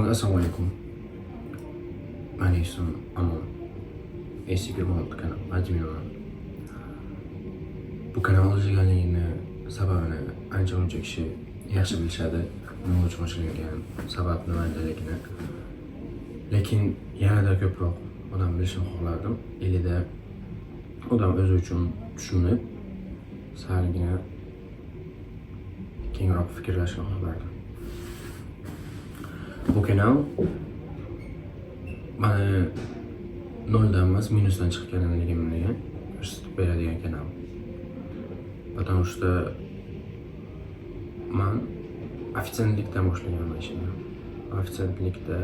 Assalomu alaykum. Mani ismim Amon. S26 kanal adminiman. Bu kanal o'zgarganligini sababini ancha-muncha kishi yaxshi bilishadi. Nima uchun ochilgan, sabab nimaligini. Lekin yanada ko'proq odam bilishini xohlardim. Elida odam o'zi uchun tushunib, salgina kengroq fikrlashni xohlardim. Bu kanal mana noldan emas, minusdan chiqqanligimni ko'rsatib beradigan kanal. Потому что men ofitsiantlikdan boshlaganman ishimni. Ofitsiantlikda,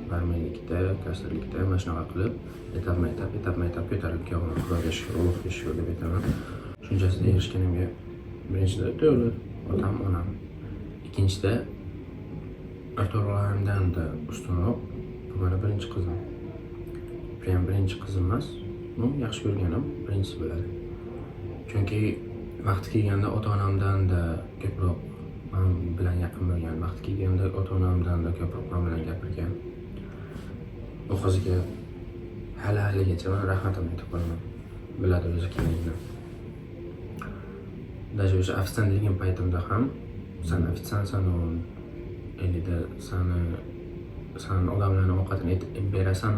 barmenlikda, kassirlikda mana shunaqa qilib, etap ko'tarilib kelganman. Xudoga shukr deb aytaman. Shunchasiga erishganimga birinchida to'g'ri otam, onam. Ikkinchida o'rtoqlarimdan-da ustunroq bu meni birinchi qizim. Prям birinchi qizim emas, bu yaxshi ko'rganim birinchisi bo'ladi. Chunki vaqti kelganda ota-onamdan-da ko'proq men bilan yaqin bo'lgan, vaqti kelganda ota-onamdan-da ko'proq men bilan gapirgan. Bu qizga haligacha men rahmatimni aytib qolaman. Biladi o'zi kimligini. Даже o'sha ofitsiantligim paytimda ham sen ofitsiantsan, elida sen odamlarni ovqatini aytib berasan,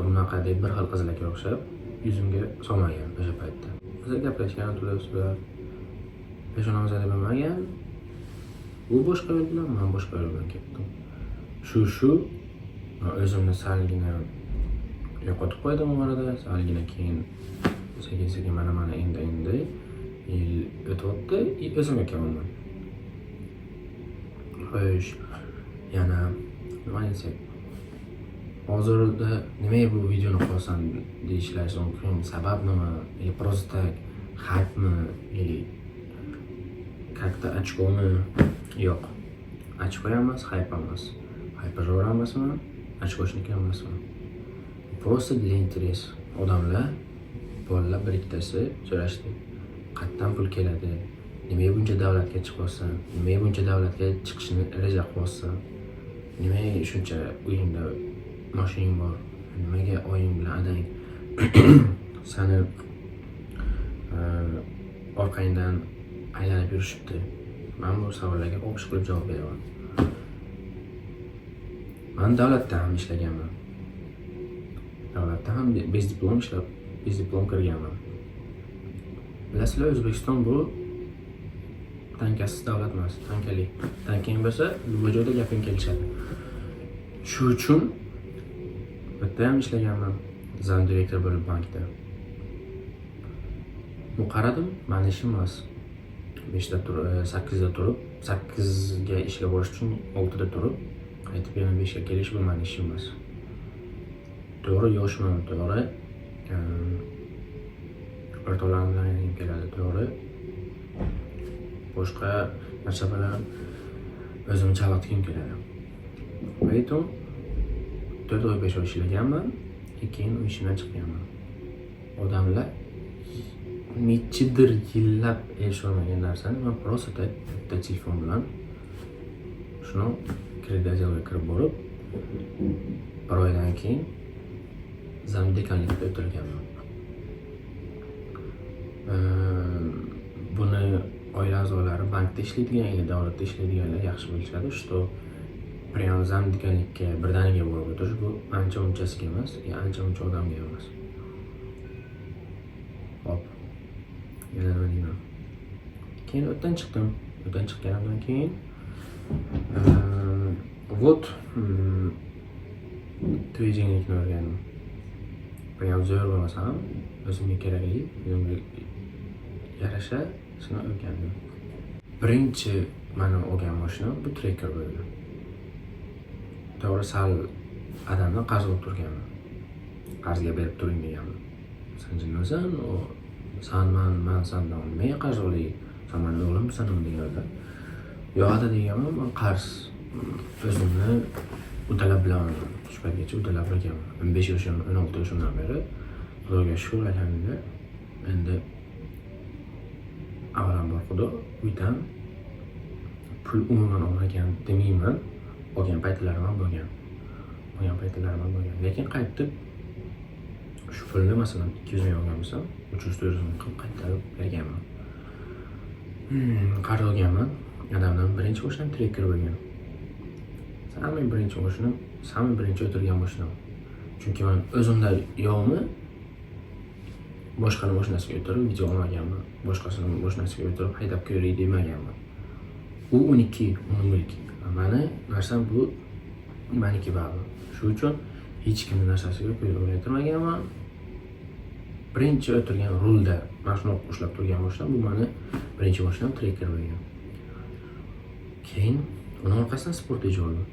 bunaqa deb bir xil qizlarga o'xshab yuzimga solmagan o'sha paytda. Biz gaplashgan turibsizlar. Peshonamizda bilmagan. U boshqa yo'l bilan, men boshqa yo'l bilan ketdim. Shu o'zimni salgina yo'qotib qo'ydim orada, salgina keyin sekin mana endi yil o'tibdi, o'zimga kelaman. Xo'sh, yana nima desak? Hozirda nimaga bu videoni qo'ysan deyishlaringiz mumkin. Sabab nima? Просто hype'mi? Как-то ochkomi? Yo'q. Ochko emas, hype emas. Hype emasmi? Ochkoshniki emasmi? Просто для интерес. Odamlar bolalar bir ikkitasi so'rashdi. Qayerdan pul keladi? Nimaga buncha davlatga chiqyapsan? Nimaga buncha davlatga chiqishni reja qilyapsan? Nimaga shuncha uyingda mashining bor? Nimaga oying bilan adang seni orqangdan aylanib yurishibdi? Men bu savollarga o'qish qilib javob beraman. Men davlatda ham ishlaganman. Davlatda ham bez diplom kirganman. Bilasizlar, O'zbekiston bu tankasiz davlat emas, tankali. Tanking bo'lsa, bu joyda gaping kelishadi. Shu uchun bitta ham ishlaganman, zam direktor bo'lib bankda. Bu qaradim, meni ishim emas. 8 da turib, 8 ga ishga borish uchun 6 da turib, qaytib yana 5 ga kelish bu meni ishim emas. To'g'ri, yoshman, to'g'ri. O'rtoqlarim bilan ham keladi, to'g'ri. Boshqa narsa bilan o'zimni chalg'itgim keladi. Aytim 4-5 oy ishlaganman, keyin u ishimdan chiqqanman. Odamlar nechidir yillab erisholmagan narsani men просто bitta telefon bilan shuni kreditga kirib borib, bir oydan keyin zamdekanlikda o'tirganman. Buni oila a'zolari bankda ishlaydigan yoki davlatda ishlaydiganlar yaxshi bilishadi, что prям zamdekanlikka birdaniga borib o'tirish bu ancha-munchasiga emas, ancha-muncha odamga emas. Hop. Yana nima deyman? Keyin o'tdan chiqdim. O'tdan chiqqanimdan keyin вот tradinglikni o'rgandim. Prям zo'r bo'lmasa ham o'zimga kerakli, o'zimga yarasha shuni o'rgandim. Birinchi meni olgan mashina bu trekker bo'ldi. To'g'ri, sal adamdan qarz olib turganman. Qarzga berib turing deganman. Sen jinnosan, man sendan nimaga qarz olay? Sen meni o'g'limsan deganlar. Yo'q deganman, men qarz o'zimni uddalab bilaman. Shu paytgacha uddalab bilganman. 15 yoshim, 16 yoshimdan beri Xudoga shukr, alhamdulillah. Endi avvalambor Xudo uydan pul umuman olmagan demayman. olgan paytlarim ham bo'lgan. Lekin qaytib shu pulni masalan 200 ming olgan bo'lsam, 300-400 ming qilib qaytarib berganman. Qarz olganman. Adamdan birinchi mashinam Tracker bo'lgan. Samim birinchi o'tirgan mashinam. Chunki men o'zimda yo'qmi boshqaning mashinasiga o'tirib video olmaganman. Boshqasining mashinasiga o'tirib haydab ko'ray demaganman. U uniki, uning mulki. Mani narsam bu meniki baribir. Shuning uchun hech kimning narsasiga ko'z o'rgatmaganman. Birinchi o'tirgan rulda mashina ushlab turgan mashinam bu meni birinchi mashinam Tracker bo'lgan. Keyin uning orqasidan Sportage oldim.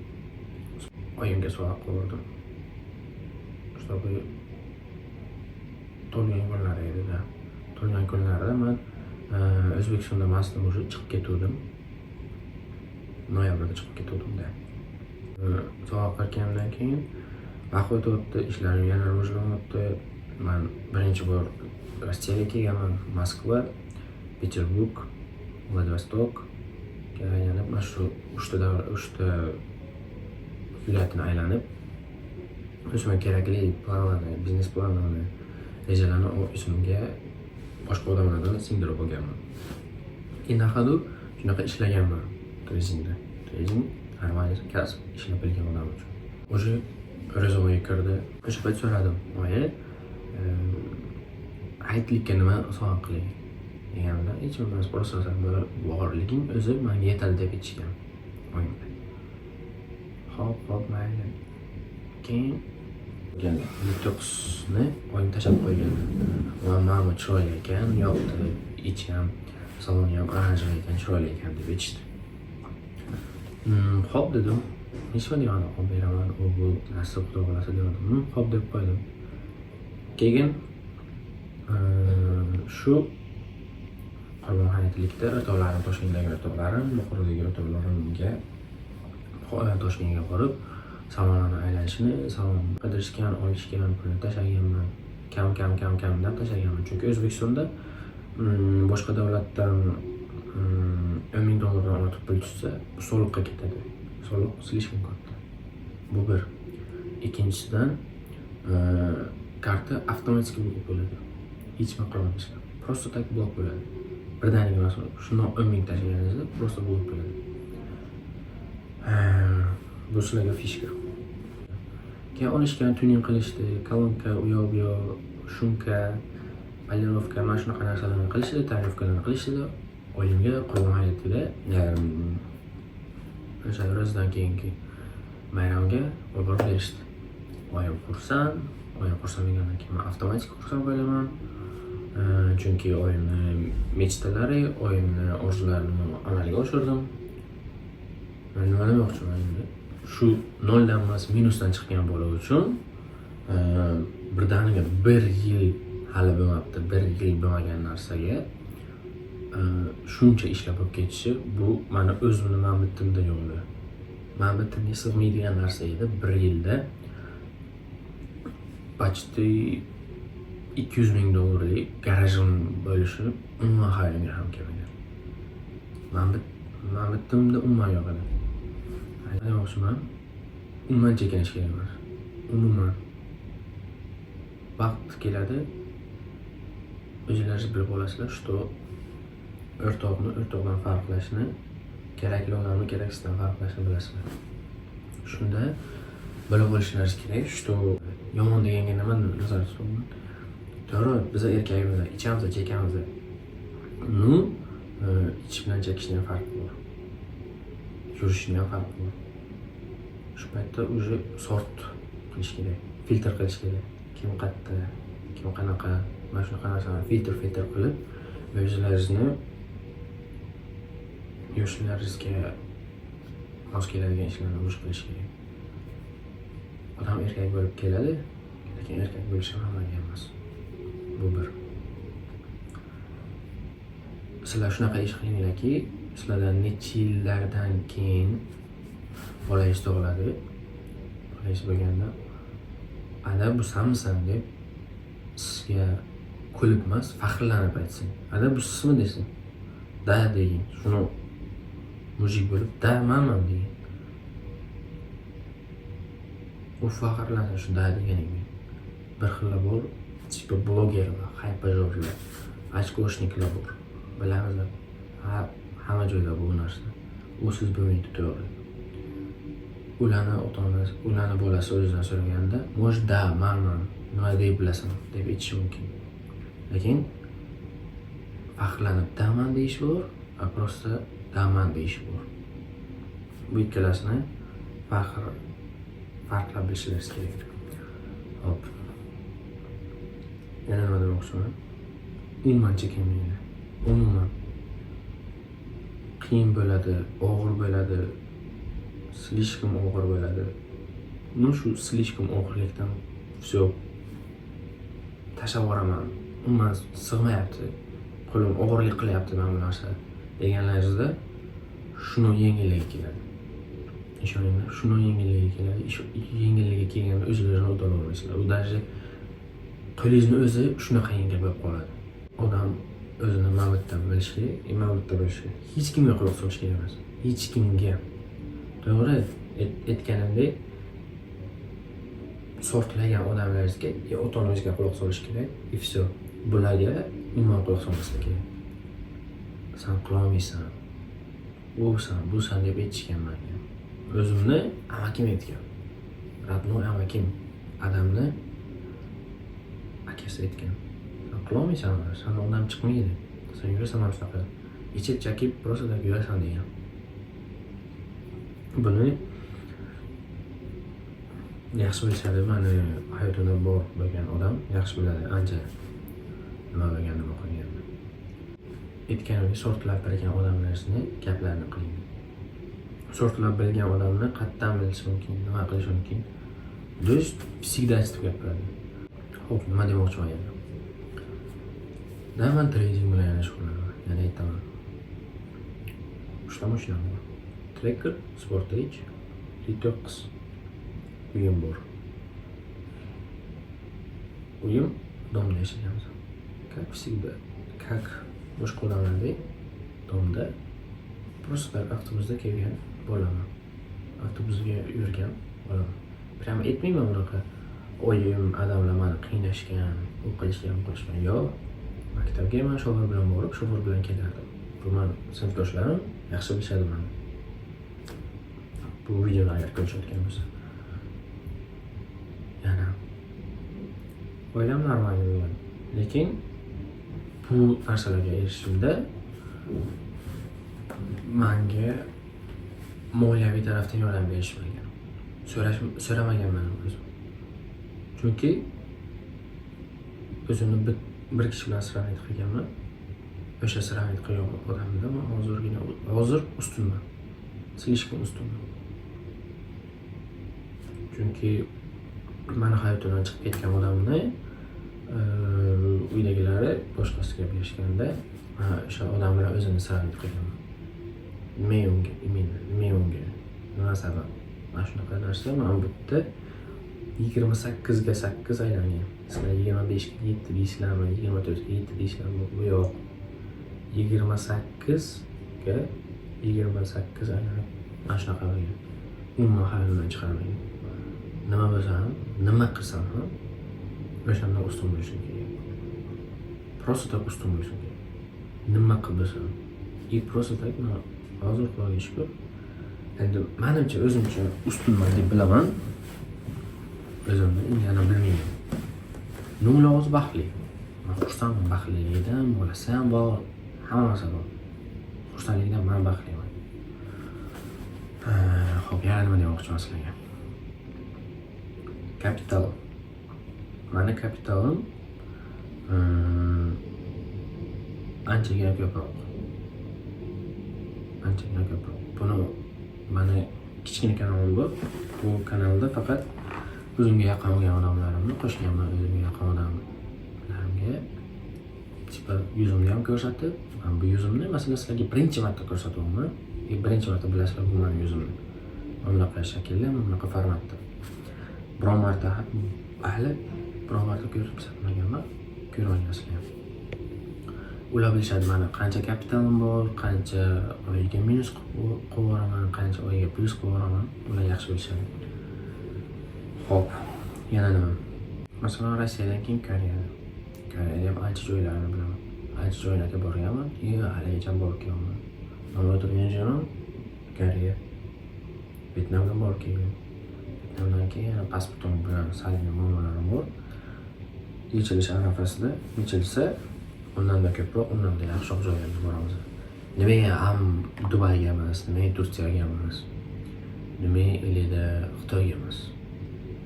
Oyimga so'rab qo'ydim. Чтобы to'lgan kunlar edi-da. To'lgan kunlarda men O'zbekistonda mas'ul уже chiqib ketdim. Noyabrda chiqib ketdim-da. So'rab qolgandan keyin vaqt o'tdi, ishlarim yana rivojlanyapti. Men birinchi bor Rossiyaga kelganman, Moskva, Peterburg, Vladivostok. Aylanib, mana shu 3ta viloyatni aylanib, o'zimga kerakli planlarni, biznes planlarni, rejalarni o'zimga boshqa odamlardan singdirib olganman. Endi shunaqa ishlaganman turizmda. Turizm normal kasb, ishlab bilgan odam uchun. O'sha rezoga kirdi. O'sha payt so'radim, "Oyi, aytlikka nima sovg'a qiling?" deganimda, "Hech emas, просто borliging o'zi menga yetadi" deb aytishgan. Oyim. Hop, mayli. Keyin detoksni oyim tashab qo'ygan. Mana chiroyli ekan, yoqdi, ichi ham, saloni ham oranjli ekan, chiroyli ekan deb aytishdi. Hop dedim. Hech qanday olib beraman, u bu narsa xudo xolasa dedim. Hop deb qo'ydim. Keyin shu Qo'rg'on hayitlikda o'rtoqlarim, Toshkentdagi o'rtoqlarim, Buxorodagi o'rtoqlarimga Toshkentga borib, salonlarni aylanishni, salon qidirishgan, olishgan, pulni tashlaganman. Kam deb tashlaganman. Chunki O'zbekistonda boshqa davlatdan $10,000 ortiq pul tushsa, bu soliqqa ketadi. Soliq slishkam katta. Bu bir. Ikkinchisidan karta avtomatik blok bo'ladi. Hech nima qilmaysiz. Просто tak blok bo'ladi. Birdaniga masalan, shundoq 10 ming tashlaganingizda просто blok bo'ladi. Bu sizlarga fishka. Keyin olishgan, tuning qilishdi, kolonka, u yoq, shumka, polirovka, mana shunaqa narsalarni qilishdi, tarifkalarni qilishdi. Oyimga Qo'rg'on hayitida o'sha ro'zdan keyingi bayramga olib berishdi. Oyim xursand degandan keyin men avtomatik xursand bo'laman. Chunki oyimni mechtalari, oyimni orzularini amalga oshirdim. Men nima demoqchiman endi? Shu noldan emas, minusdan chiqqan bola uchun birdaniga 1 yil hali bo'lmabdi, 1 yil bo'lmagan narsaga shuncha ishlab olib ketishi, bu meni o'zimni bitimda yo'qdi. Men bitimga sig'maydigan narsa edi. 1 yilda почти $200,000 garajim bo'lishi umuman hayolimga ham kelmagan. Men bitimda umuman yo'q edi. Aytmoqchiman, umuman chekinish kerak emas. Umuman. Vaqt keladi, o'zingiz bilib olasizlar, что o'rtoqdan farqlashni, kerakli odamni keraksizdan farqlashni bilasizlar. Shunda bilib olishingiz kerak, что yomon deganga nima nazarda tutmayman. To'g'ri, biz erkakmiz, ichamiz, chekamiz. Ichish bilan chekishning farqi bor. Yurishning ham farqi bor. Shu paytda уже sort qilish kerak, filtr qilish kerak. Kim qayerda, kim qanaqa, mana shunaqa narsalarni filtr qilib, o'zingizni yoshlaringizga mos keladigan ishlarni o'zi qilish kerak. Odam erkak bo'lib keladi, lekin erkak bo'lishi hammaga emas. Bu bir. Sizlar shunaqa ish qilinglarki, sizlardan necha yillardan keyin bolangiz tug'iladi. Bolangiz bo'lganda, "Ada, bu senmisan?" deb sizga kulib emas, faxrlanib aytsin. "Ada, bu sizmi?" desin. "Da" degin. Shuni mujik bo'lib, "Da, menman" degin. u faxrlansa shu da deganingga. Bir xillar bor, tipa blogerlar, haypajorlar, ochkoshniklar bor. Bilamizlar. Hamma joyda bu narsa. U siz bo'lmaydi to'g'ri. Ularni ota-onasi, ularni bolasi o'zidan so'raganda, "Mo'sh da, man, nima deb bilasan?" deb aytishi mumkin. Lekin faxrlanib daman deyish bor, va prosta daman deyish bor. Bu ikkalasini farqlab bilishingiz kerak. Hop. Yana nima demoqchiman? Umuman chekmaydi. Umuman qiyin bo'ladi, og'ir bo'ladi, slishkom og'ir bo'ladi. Shu slishkom og'irlikdan все tashlab yuboraman. Umuman sig'mayapti. Qo'lim og'irlik qilyapti mana bu narsa deganlaringizda shuni yengilligi keladi. Ishoninglar, shuni yengilligi keladi. Yengilligi kelganda o'zlaringizni uddalay olmaysizlar. U даже qo'lingizni o'zi shunaqa yengil bo'lib qoladi. Odam o'zini mavutdan bilishi, mavutda bilishi. Hech kimga quloq solish kerak emas. Hech kimga. To'g'ri, aytganimdek, sortlagan odamlaringizga, ota-onangizga quloq solish kerak. И все. Bularga umuman quloq solmaslik kerak. Sen qilolmaysan. Busan deb aytishganman. O'zimni amakim aytgan. Radnoy amakim adamni akasi aytgan. Sen qilolmaysan, sen odam chiqmaydi. Sen yurasan ham shunaqa. Ichib chakib просто tak yurasan degan. Buni yaxshi bilishadi, mani hayotimda bor bo'lgan odam yaxshi biladi, ancha nima bo'lgan, nima qilganini. Aytganimdek, sortlab bilgan odamlarni gaplarini qiling. Sortlab bilgan odamni qayerdan bilish mumkin, nima qilish mumkin? Do'st всегда aytib gapiradi. Xo'p, nima demoqchiman endi? Man trading bilan yana shug'ullanaman. Yana aytaman. Uchta mashinam bor. Tracker, Sportage, Detox, uyim bor. Uyim domda yashaymiz. Как всегда, как boshqa odamlardek domda просто avtobusda kelgan bo'laman. Avtobusga yurgan bo'laman. Prям aytmayman unaqa. Oyim adamlar meni qiynashgan, u qilishgan. Yo'q. Maktabga men shoför bilan borib, shoför bilan kelardim. Bu men sinfdoshlarim yaxshi bilishadi meni. Bu videoni agar ko'rishayotgan bo'lsa. Yana oilam normal bo'lgan. Lekin bu narsalarga erishishimda menga moliyaviy tarafdan yordam berishmagan. So'ramaganman o'zim. Chunki o'zimni bir kishi bilan sravnit qilganman. O'sha sravnit qilgan odamda men hozir ustunman. Slishkom ustunman. Chunki meni hayotimdan chiqib ketgan odamni uydagilari boshqasiga berishganda o'sha odam bilan o'zimni sravnit qilganman. Men unga nima sabab? Mana shunaqa narsa men bu yerda 28 ga 8 aylangan. Sizlar 25 ga 7 deysizlarmi, 24 ga 7 deysizlarmi? Bu yo'q. 28 ga 28 aylanib mana shunaqa bo'lgan. Umuman hayolimdan chiqarmagan. Nima bo'lsa ham, nima qilsam ham o'shanda ustun bo'lishim kerak. Просто так ustun bo'lishim kerak. Nima qilsam, просто так hozir Xudoga shukr. Endi menimcha o'zimcha ustunman deb bilaman. O'zimni yana bilmayman. Nol o'z baxtli. Men xursandman baxtlilikdan, bolasi ham bor, hamma narsa bor. Xursandlikdan men baxtliman. Xo'p, yana nima demoqchiman sizlarga? Kapital. Mani kapitalim anchaga ko'proq. Buni mani kichkina kanalim bor. Bu kanalda faqat o'zimga yaqin bo'lgan odamlarimni qo'shganman. O'zimga yaqin odamlarimga tipa yuzimni ham ko'rsatib, men bu yuzimni masalan sizlarga birinchi marta ko'rsatyapman. Birinchi marta bilasizlar bu mening yuzimni. Mana bunaqa shaklda, mana bunaqa formatda. Biron marta ko'rsatmaganman, ko'rib olgansizlar. Ular bilishadi meni qancha kapitalim bor, qancha oyiga minus qilib yuboraman, qancha oyiga plus qilib yuboraman. Ular yaxshi bilishadi. Xo'p, yana nima? Masalan, Rossiyadan keyin Koreyada ham ancha joylarni bilaman. Ancha joylarga borganman, haligacha borib kelmadim. Mana o'tirgan joyim Koreya. Vyetnamga borib kelgan. Vyetnamdan keyin yana pasportim bilan salbiy muammolarim bor. Yechilish arafasida, yechilsa, undan-da ko'proq, undan-da yaxshiroq joylarga boramiz. Nimaga ham Dubayga emas, nimaga Turkiyaga emas? Nimaga elida Xitoyga emas?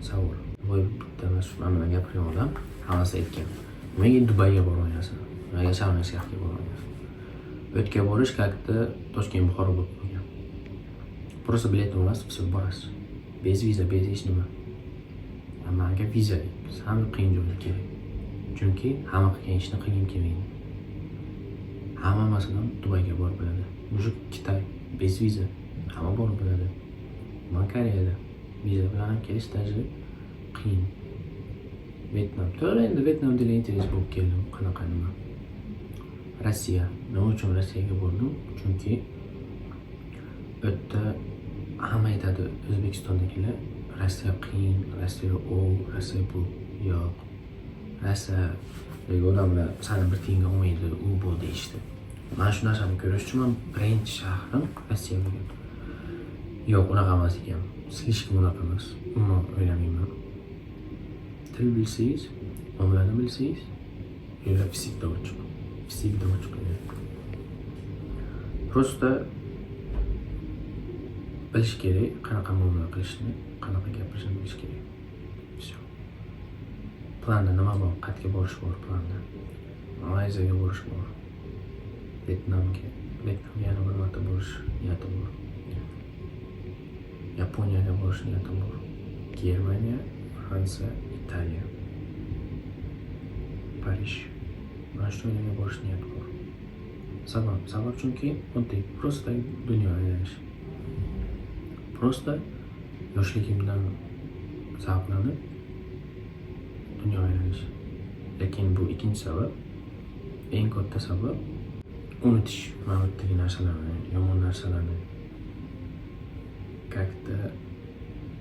Savol. Voy bitta emas, mana bilan gapirgan odam hammasi aytgan. Nimaga Dubayga boryapsan? Nimaga Sharm-el-Sheyxga boryapsan? O'tga borish как-то Toshkent Buxoro bo'lib qolgan. Просто bilet olasiz, все borasiz. Bez viza, bez hech nima. Menga viza ham qiyin joyi kerak. Chunki hamma qilgan ishni qilgim kelmaydi. Hamma masalan Dubayga borib biladi. Mujik Xitoy bez viza hamma borib biladi. Men Koreyada viza bilan kelish tajriba qiyin. Vyetnam. To'g'ri, endi Vyetnam dili interes bo'lib keldim. Qanaqa nima? Rossiya. Nima uchun Rossiyaga bordim? Chunki o'tda hamma aytadi O'zbekistondagilar Rossiya qiyin, Rossiya Rossiya bu yo'q. Rossiyadagi odamlar sani bir tiyinga olmaydi, u bu deyishdi. Men shu narsani ko'rish uchun men birinchi shahrim Rossiya bo'lgan. Yo'q, unaqa emas ekan. Слишком unaqa emas. Umuman o'ylamayman. Til bilsangiz, muomalani bilsangiz, yo'llar всегда ochiq. Всегда ochiq. Просто bilish kerak, qanaqa muomala qilishni, qanaqa gapirishni bilish kerak. Все. Planda nima bor? Qayerga borish bor planda? Malayziyaga borish bor. Vyetnamga yana bir marta borish niyatim bor. Yaponiyaga borish niyatim bor. Germaniya, Fransiya, Italiya, Parij. Mana shu yerga borish niyatim bor. Sabab chunki oddiy, просто dunyo aylanish. Просто yoshligimdan zavqlanib dunyo aylanish. Lekin bu ikkinchi sabab, eng katta sabab unutish mavjudagi narsalarni, yomon narsalarni. Как-то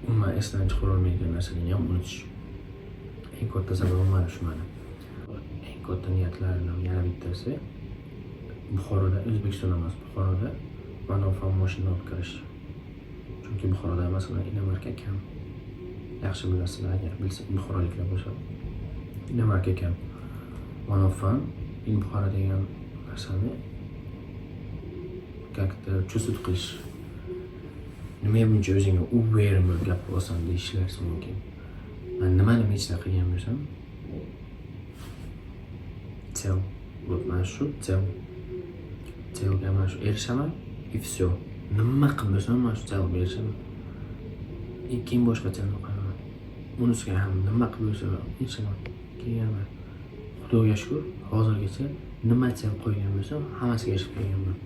umuman esdan chiqara olmaydigan narsalarni ham unutish. Eng katta sababim mana shu meni. Eng katta niyatlarimdan yana bittasi Buxoroda, O'zbekistonda emas, Buxoroda manofam mashina olib kirish. Chunki Buxoroda masalan Inamarka kam. Yaxshi bilasizlar, agar bilsangiz buxoroliklar bo'lsa. Inamarka kam. Manofam Buxoro degan narsani как-то чувствовать qilish. Nima buncha o'zingga uverma gap qilasan deyishlari mumkin. Men nimani mechna qilgan bo'lsam, cel. Mana shu cel. Celga mana shu erishaman, и все. Nima qilib bo'lsam, mana shu celga erishaman. Keyin boshqa celga qo'yaman. Bunisiga ham nima qilib bo'lsa, erishaman. Keyin Xudoga shukr, hozirgacha nima cel qo'ygan bo'lsam, hammasiga erishib kelganman.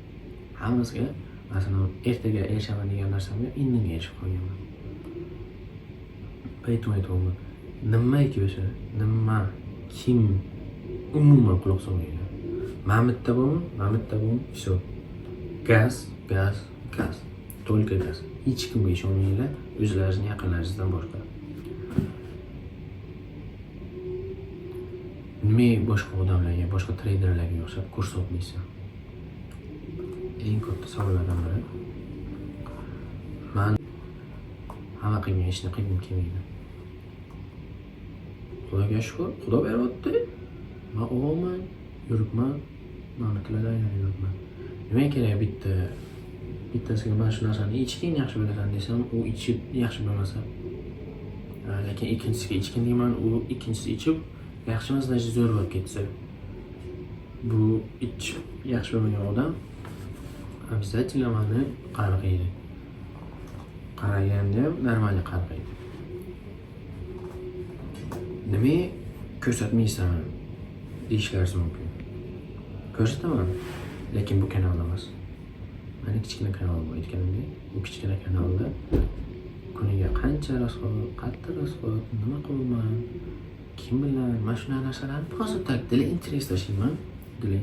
Hammasiga masalan ertaga erishaman degan narsamga indinga erishib qolganman. Поэтому aytmoqman. Nimaiki bo'lsa, nima, kim umuman quloq solmaydi. Mamutda bo'm, все. Gaz. Только gaz. Hech kimga ishonmanglar, o'zlaringizni yaqinlaringizdan boshqa. Nima boshqa odamlarga, boshqa treyderlarga o'xshab ko'rsatmaysan? Eng katta savollardan biri. Men hamma qilgan ishni qilgim kelmaydi. Xudoga shukr, Xudo beryapti. Men o'g'ilman, yuribman, mamlakatlarga yuribman. Nima kerak bittasiga mana shu narsani ichgan yaxshi bilasan desam, u ichib yaxshi bo'lmasa. Lekin ikkinchisiga ichgan deyman, u ikkinchisi ichib yaxshi emas, значит zo'r bo'lib ketsa. Bu ichib yaxshi bo'lmagan odam обязательно meni qarg'aydi. Qaraganda ham normaliy qarg'aydi. Nima ko'rsatmaysan deyishlari mumkin. Ko'rsataman, lekin bu kanal emas. Meni kichkina kanal bor aytganimdek, bu kichkina kanalda kuniga qancha rasxod, qayerda rasxod, nima qilaman, kim bilan, mana shu narsalarni просто так dili interes tashlayman. Dili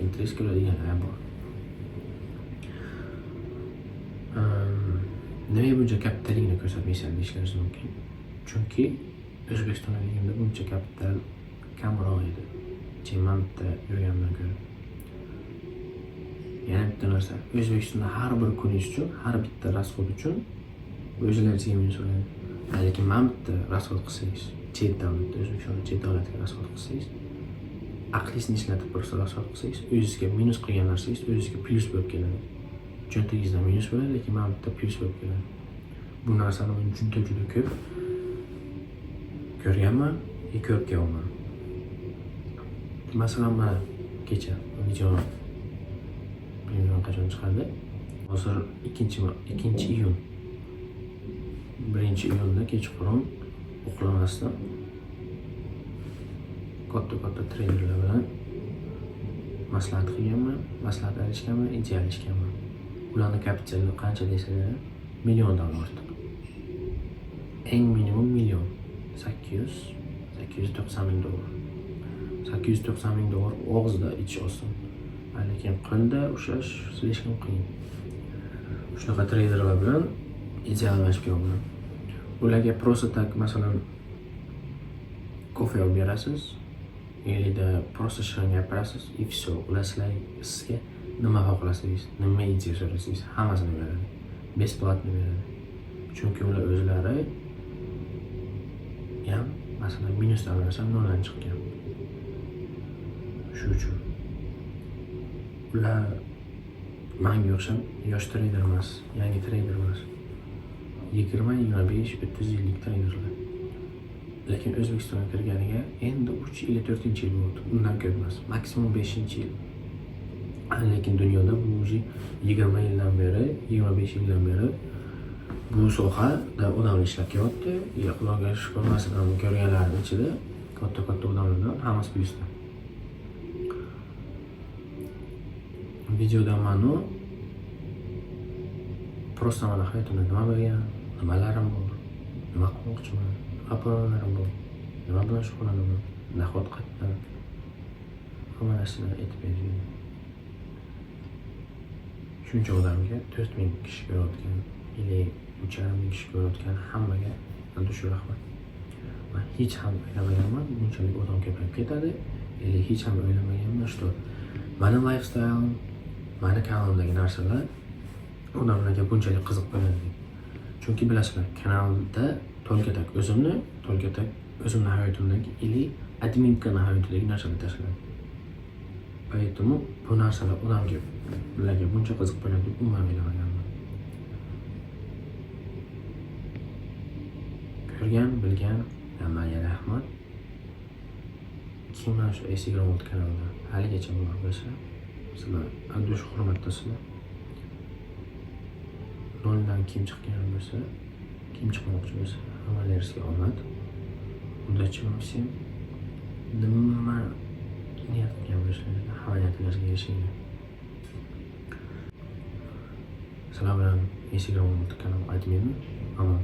interes ko'radiganlar bor. Nima buncha kapitaligini ko'rsatmaysan deyishlari mumkin. Chunki O'zbekistonda deganda buncha kapital kamroq edi. Chimantda yurgandan ko'ra. Yana bitta narsa, O'zbekistonda har bir kuningiz uchun, har bitta rasxod uchun o'zlaringizga minus bo'ladi. Lekin mana bitta rasxod qilsangiz, chet davlatda, O'zbekistonda chet davlatga rasxod qilsangiz, aqlingizni ishlatib bir rasxod qilsangiz, o'zingizga minus qilgan narsangiz o'zingizga plyus bo'lib keladi. Cho'ntagingizda minus bo'ladi, lekin mana bitta plyus bo'lib keladi. Bu narsani men juda ko'p ko'rganman, ko'ryapman. Masalan, mana kecha video bilmadim qachon chiqadi. Hozir 2-iyun. 1-iyunda kechqurun uxlamasdan katta treyderlar bilan maslahat qilganman, maslahat olishganman, ideya olishganman. Ularni kapitali qancha desalar, milliondan ortiq. Eng minimum million. 890 ming dollar. 890 ming dollar og'izda ichish oson. Lekin qo'lda ushlash hech qiyin. Shunaqa treyderlar bilan ideya almashib yuraman. Ularga просто так, masalan, kofe olib berasiz, yo'lida просто shirin gapirasiz, и все. Ular sizga nima xohlasangiz, nima ideya so'rasangiz, hammasini beradi. Besplatno beradi. Chunki ular o'zlari ham masalan minusdan narsa noldan chiqqan. Shu uchun ular menga o'xshab yosh treyder emas, yangi treyder emas. 20, 25, 30 yillik treyderlar. Lekin O'zbekistonga kirganiga endi 3 yil, 4-yil bo'ldi. Undan ko'p emas, maksimum 5-yil. Lekin dunyoda bu 20 yildan beri, 25 yildan beri bu sohada odamlar ishlab kelyapti. Xudoga shukr, masalan, ko'rganlarim ichida katta odamlardan hammasi plyusda. Videoda mana просто mana hayotimda nima bo'lgan, nimalarim bor, nima qilmoqchiman, nima planlarim bor, nima bilan shug'ullanaman, nahot qayerdan, hamma narsani aytib berdim. Shuncha odamga 4000 kishi ko'rayotgan, 3,5 kishi ko'rayotgan hammaga shu rahmat. Men hech ham o'ylamaganman, bunchalik odam ko'payib ketadi. Hech ham o'ylamaganman, что mani lifestyle, mani kanalimdagi narsalar odamlarga bunchalik qiziq bo'ladi. Chunki bilasizlar, kanalda to'lgatak o'zimni hayotimdagi или adminkani hayotidagi narsalarni tashladim. Поэтому bu narsalar ularga buncha qiziq bo'ladi deb umuman o'ylamaganman. Ko'rgan, bilgan hammaga rahmat. Kim mana shu Instagram kanalida haligacha bor bo'lsa, sizlar andush hurmatdasizlar. Noldan kim chiqqan bo'lsa, kim chiqmoqchi bo'lsa, hammalaringizga omad. Udачи вам всем. Nima niyat qilgan bo'lsangiz, hamma niyatingizga erishinglar. Sizlar bilan Instagram kanalim admini, ammo